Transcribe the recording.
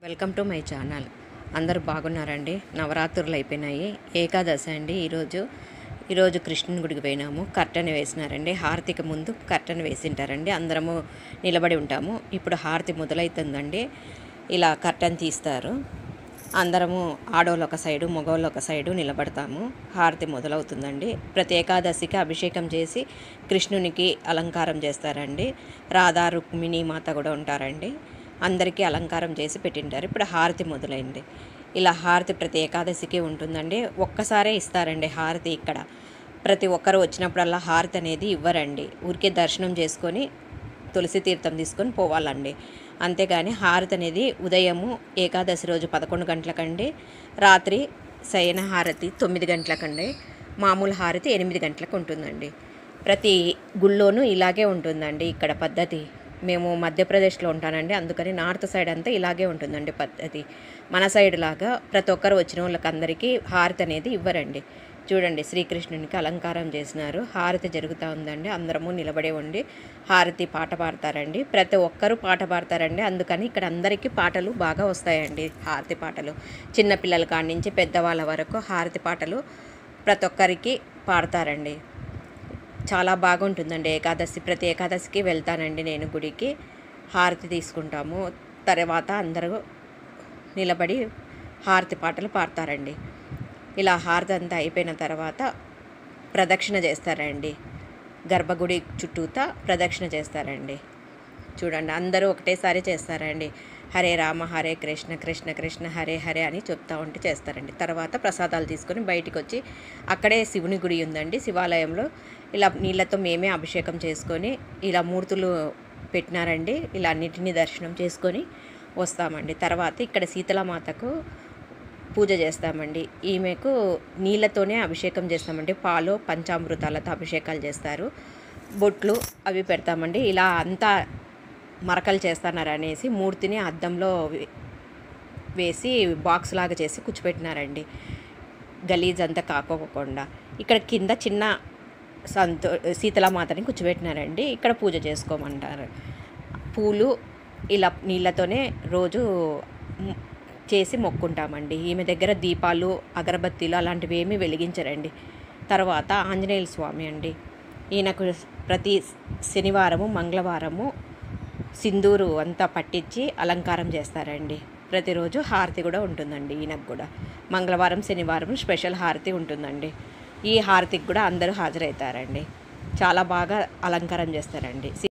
Welcome to my channel. అందరూ బాగున్నారండి. నవరాత్రులు అయిపోయినాయి. ఏకాదశి అండి ఈరోజు కృష్ణుని గుడికి పోయినాము. కర్టెన్ వేసినారండి. హారతికి ముందు కర్టెన్ వేసింటారండి. అందరము నిలబడి ఉంటాము. ఇప్పుడు హారతి మొదలవుతుందండి. ఇలా కర్టెన్ తీస్తారు. అందరము ఆడోళ్ళు ఒక సైడు, మగవాళ్ళు ఒక సైడు నిలబడతాము. హారతి మొదలవుతుందండి. ప్రతి ఏకాదశికి అభిషేకం చేసి కృష్ణునికి అలంకారం చేస్తారండి. రాధా రుక్మిణి మాత కూడా ఉంటారండి. అందరికీ అలంకారం చేసి పెట్టింటారు. ఇప్పుడు హారతి మొదలైంది. ఇలా హారతి ప్రతి ఏకాదశికి ఉంటుందండి. ఒక్కసారే ఇస్తారండి హారతి. ఇక్కడ ప్రతి ఒక్కరు వచ్చినప్పుడల్లా హారతి అనేది ఇవ్వరండి. ఊరికే దర్శనం చేసుకొని తులసి తీర్థం తీసుకొని పోవాలండి. అంతేగాని హారతి అనేది ఉదయము ఏకాదశి రోజు 11 గంటలకండి, రాత్రి శయన హారతి 9 గంటలకండి, మామూలు హారతి 8 గంటలకు ఉంటుందండి. ప్రతి గుళ్ళోనూ ఇలాగే ఉంటుందండి ఇక్కడ పద్ధతి. మేము మధ్యప్రదేశ్లో ఉంటానండి, అందుకని నార్త్ సైడ్ అంతా ఇలాగే ఉంటుందండి పద్ధతి. మన సైడ్ లాగా ప్రతి ఒక్కరు వచ్చిన వాళ్ళకి అందరికీ హారతి అనేది ఇవ్వరండి. చూడండి, శ్రీకృష్ణునికి అలంకారం చేసినారు. హారతి జరుగుతూ ఉందండి. అందరము నిలబడే ఉండి హారతి పాట పాడతారండి. ప్రతి ఒక్కరూ పాట పాడతారండి. అందుకని ఇక్కడ అందరికీ పాటలు బాగా వస్తాయండి. హారతి పాటలు చిన్నపిల్లల కాడి నుంచి పెద్దవాళ్ళ వరకు హారతి పాటలు ప్రతి ఒక్కరికి పాడతారండి. చాలా బాగుంటుందండి ఏకాదశి. ప్రతి ఏకాదశికి వెళ్తానండి నేను గుడికి. హారతి తీసుకుంటాము. తర్వాత అందరూ నిలబడి హారతి పాటలు పాడతారండి. ఇలా హారతి అంతా అయిపోయిన తర్వాత ప్రదక్షిణ చేస్తారండి. గర్భగుడి చుట్టూతా ప్రదక్షిణ చేస్తారండి. చూడండి, అందరూ ఒకటేసారి చేస్తారండి. హరే రామ హరే కృష్ణ కృష్ణ కృష్ణ హరే హరే అని చెప్తా ఉంటే చేస్తారండి. తర్వాత ప్రసాదాలు తీసుకొని బయటికి వచ్చి అక్కడే శివుని గుడి ఉందండి. శివాలయంలో ఇలా నీళ్ళతో మేమే అభిషేకం చేసుకొని ఇలా మూర్తులు పెట్టినారండి. ఇలా అన్నిటినీ దర్శనం చేసుకొని వస్తామండి. తర్వాత ఇక్కడ శీతలమాతకు పూజ చేస్తామండి. ఈమెకు నీళ్ళతోనే అభిషేకం చేస్తామండి. పాలు పంచామృతాలతో అభిషేకాలు చేస్తారు. బొట్లు అవి పెడతామండి. ఇలా అంతా మరకలు చేస్తున్నారు అనేసి మూర్తిని అద్దంలో వేసి బాక్స్ లాగా చేసి కూర్చోపెట్టినారండి, గలీజ్ అంతా కాకోకుండా. ఇక్కడ కింద చిన్న శీతలమాతని కూర్చోబెట్టినారండి. ఇక్కడ పూజ చేసుకోమంటారు. పూలు ఇలా నీళ్ళతోనే రోజు చేసి మొక్కుంటామండి. ఈమె దగ్గర దీపాలు అగరబత్తీలు అలాంటివి ఏమీ వెలిగించరండి. తర్వాత ఆంజనేయుల స్వామి అండి. ఈయనకు ప్రతి శనివారము మంగళవారము సింధూరు అంతా పట్టించి అలంకారం చేస్తారండి. ప్రతిరోజు హారతి కూడా ఉంటుందండి. ఈయనకు కూడా మంగళవారం శనివారం స్పెషల్ హారతి ఉంటుందండి. ఈ హారతికి కూడా అందరూ హాజరవుతారండి. చాలా బాగా అలంకారం చేస్తారండి.